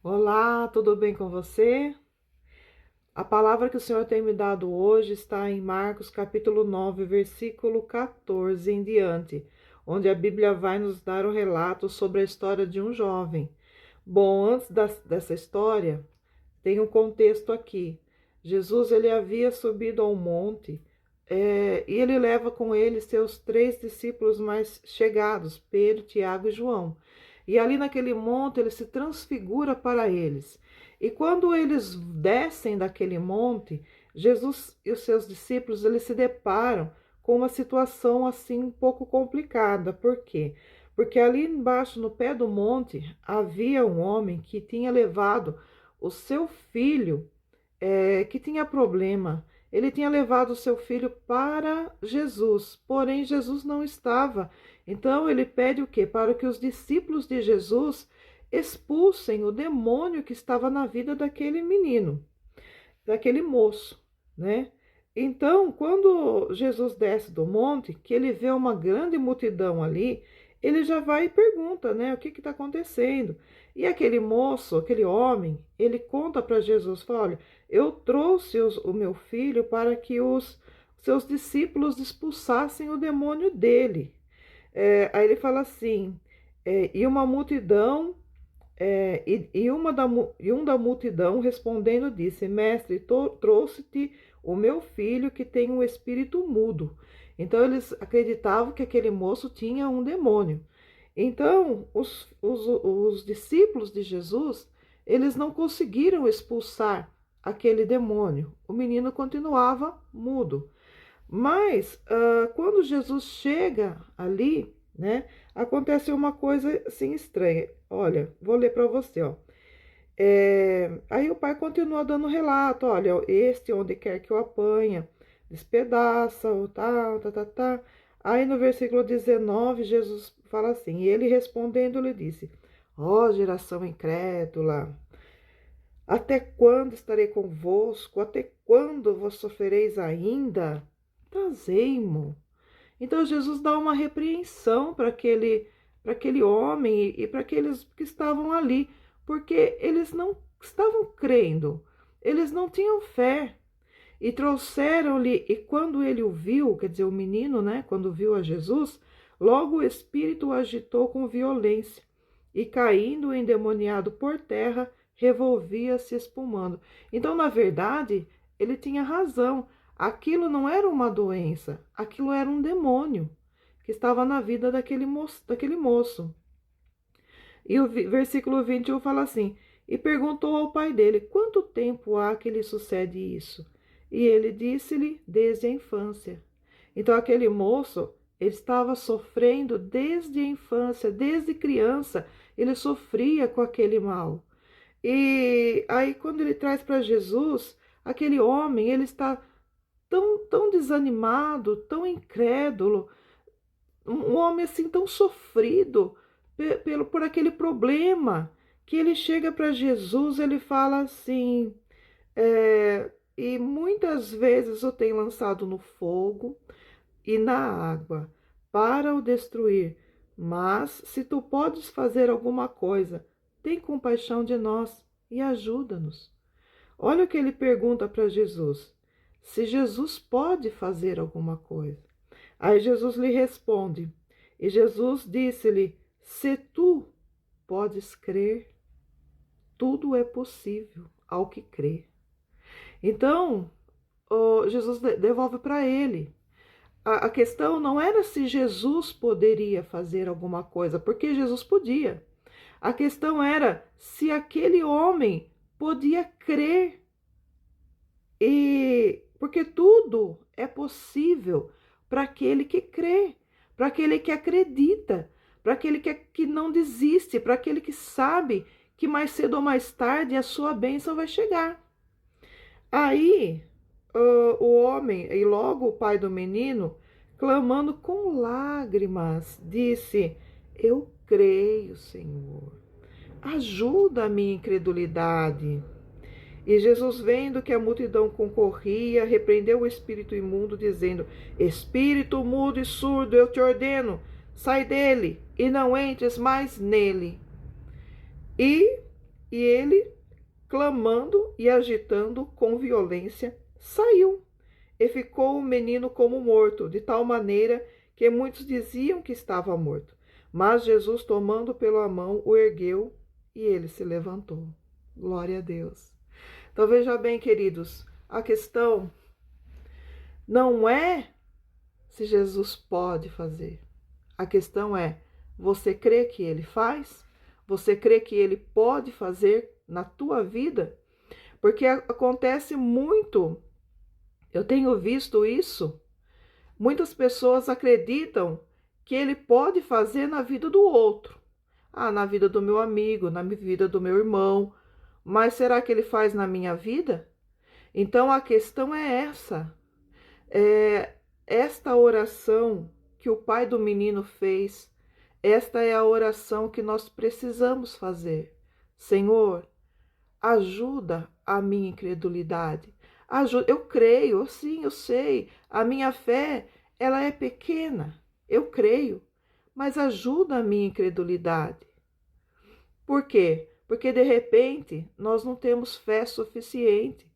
Olá, tudo bem com você? A palavra que o Senhor tem me dado hoje está em Marcos capítulo 9, versículo 14 em diante, onde a Bíblia vai nos dar o relato sobre a história de um jovem. Bom, antes dessa história, tem um contexto aqui. Jesus ele havia subido ao monte e ele leva com ele seus três discípulos mais chegados, Pedro, Tiago e João. E ali naquele monte ele se transfigura para eles. E quando eles descem daquele monte, Jesus e os seus discípulos eles se deparam com uma situação assim um pouco complicada. Por quê? Porque ali embaixo, no pé do monte, havia um homem que tinha levado o seu filho, que tinha problema. Ele tinha levado o seu filho para Jesus, porém Jesus não estava. Então ele pede o quê? Para que os discípulos de Jesus expulsem o demônio que estava na vida daquele menino, daquele moço, né? Então, quando Jesus desce do monte, que ele vê uma grande multidão ali, ele já vai e pergunta, né, o que está acontecendo? E aquele moço, aquele homem, ele conta para Jesus, fala, olha, eu trouxe o meu filho para que os seus discípulos expulsassem o demônio dele. Aí ele fala assim, e uma multidão e um da multidão respondendo disse: Mestre, trouxe-te o meu filho que tem um espírito mudo. Então eles acreditavam que aquele moço tinha um demônio. Então os discípulos de Jesus, eles não conseguiram expulsar aquele demônio. O menino continuava mudo. Mas quando Jesus chega ali, né, acontece uma coisa assim estranha. Olha, vou ler para você, ó. Aí o pai continua dando relato, olha, este onde quer que o apanha, despedaça, o tal, tá, tá, tá. Aí no versículo 19, Jesus fala assim, e ele respondendo lhe disse, ó geração incrédula, até quando estarei convosco? Até quando vos sofrereis ainda? Trazei-mo. Então Jesus dá uma repreensão para aquele homem e para aqueles que estavam ali, porque eles não estavam crendo, eles não tinham fé. E trouxeram-lhe, e quando ele o viu, quer dizer, o menino, né, quando viu a Jesus, logo o espírito o agitou com violência, e caindo endemoniado por terra, revolvia-se espumando. Então, na verdade, ele tinha razão. Aquilo não era uma doença, aquilo era um demônio que estava na vida daquele moço. E o versículo 21 fala assim: E perguntou ao pai dele: Quanto tempo há que lhe sucede isso? E ele disse-lhe: Desde a infância. Então aquele moço, ele estava sofrendo desde a infância, desde criança, ele sofria com aquele mal. E aí quando ele traz para Jesus, aquele homem, ele está tão desanimado, tão incrédulo, um homem assim tão sofrido por aquele problema, que ele chega para Jesus, ele fala assim, e muitas vezes o tem lançado no fogo e na água para o destruir, mas se tu podes fazer alguma coisa, tem compaixão de nós e ajuda-nos. Olha o que ele pergunta para Jesus, se Jesus pode fazer alguma coisa. Aí Jesus lhe responde, e Jesus disse-lhe, se tu podes crer, tudo é possível ao que crê. Então, Jesus devolve para ele. A questão não era se Jesus poderia fazer alguma coisa, porque Jesus podia. A questão era se aquele homem podia crer. E porque tudo é possível para aquele que crê, para aquele que acredita, para aquele que não desiste, para aquele que sabe que mais cedo ou mais tarde a sua bênção vai chegar. Aí o homem, e logo o pai do menino, clamando com lágrimas, disse: Eu creio, Senhor, ajuda a minha incredulidade. E Jesus, vendo que a multidão concorria, repreendeu o espírito imundo, dizendo: Espírito mudo e surdo, eu te ordeno, sai dele e não entres mais nele. E E ele, clamando e agitando com violência, saiu. E ficou o menino como morto, de tal maneira que muitos diziam que estava morto. Mas Jesus, tomando pela mão, o ergueu e ele se levantou. Glória a Deus. Então veja bem, queridos, a questão não é se Jesus pode fazer. A questão é, você crê que ele faz? Você crê que ele pode fazer na tua vida? Porque acontece muito, eu tenho visto isso, muitas pessoas acreditam que ele pode fazer na vida do outro. Ah, na vida do meu amigo, na vida do meu irmão. Mas será que ele faz na minha vida? Então a questão é essa. Esta oração que o pai do menino fez, esta é a oração que nós precisamos fazer. Senhor, ajuda a minha incredulidade. Eu creio, sim, eu sei. A minha fé, ela é pequena. Eu creio, mas ajuda a minha incredulidade. Por quê? Porque de repente nós não temos fé suficiente.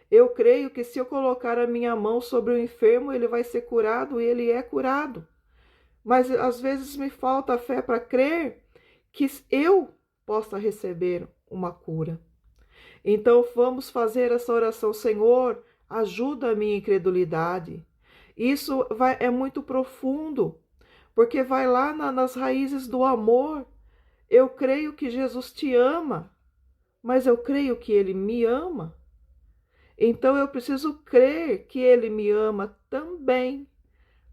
Eu creio que se eu colocar a minha mão sobre o enfermo, ele vai ser curado e ele é curado. Mas às vezes me falta fé para crer que eu possa receber uma cura. Então vamos fazer essa oração, Senhor, ajuda a minha incredulidade. Isso é muito profundo, porque vai lá nas raízes do amor. Eu creio que Jesus te ama, mas eu creio que ele me ama. Então eu preciso crer que ele me ama também,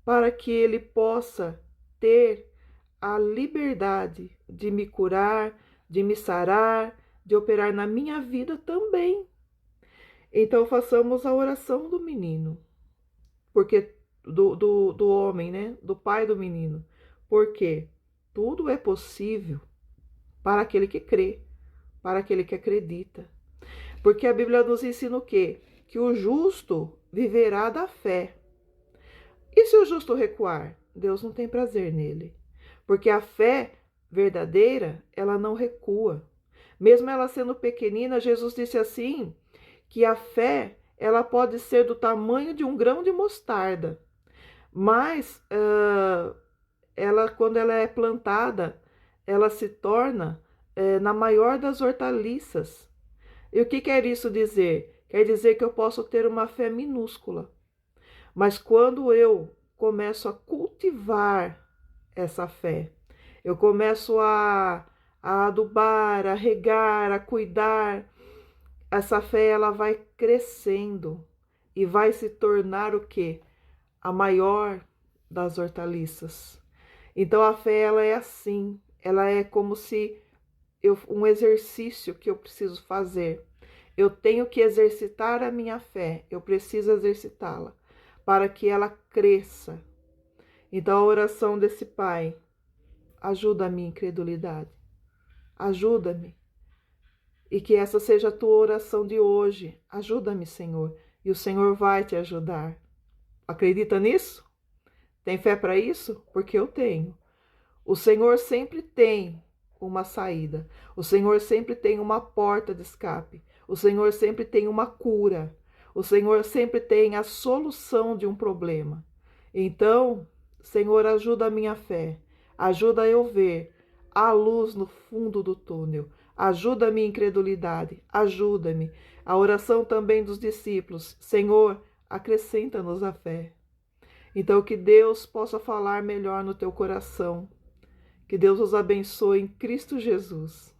para que ele possa ter a liberdade de me curar, de me sarar, de operar na minha vida também. Então façamos a oração do menino, porque do homem, né? Do pai do menino. Porque tudo é possível para aquele que crê, para aquele que acredita. Porque a Bíblia nos ensina o quê? Que o justo viverá da fé. E se o justo recuar? Deus não tem prazer nele. Porque a fé verdadeira, ela não recua. Mesmo ela sendo pequenina, Jesus disse assim, que a fé, ela pode ser do tamanho de um grão de mostarda. Mas, quando ela é plantada, ela se torna na maior das hortaliças. E o que quer isso dizer? Quer dizer que eu posso ter uma fé minúscula. Mas quando eu começo a cultivar essa fé, eu começo a adubar, a regar, a cuidar, essa fé ela vai crescendo e vai se tornar o quê? A maior das hortaliças. Então a fé ela é assim, ela é como se um exercício que eu preciso fazer. Eu tenho que exercitar a minha fé, eu preciso exercitá-la para que ela cresça. Então a oração desse pai, ajuda a minha incredulidade, ajuda-me. E que essa seja a tua oração de hoje, ajuda-me, Senhor, e o Senhor vai te ajudar. Acredita nisso? Tem fé para isso? Porque eu tenho. O Senhor sempre tem uma saída. O Senhor sempre tem uma porta de escape. O Senhor sempre tem uma cura. O Senhor sempre tem a solução de um problema. Então, Senhor, ajuda a minha fé. Ajuda eu ver a luz no fundo do túnel. Ajuda a minha incredulidade. Ajuda-me. A oração também dos discípulos. Senhor, acrescenta-nos a fé. Então, que Deus possa falar melhor no teu coração. Que Deus os abençoe em Cristo Jesus.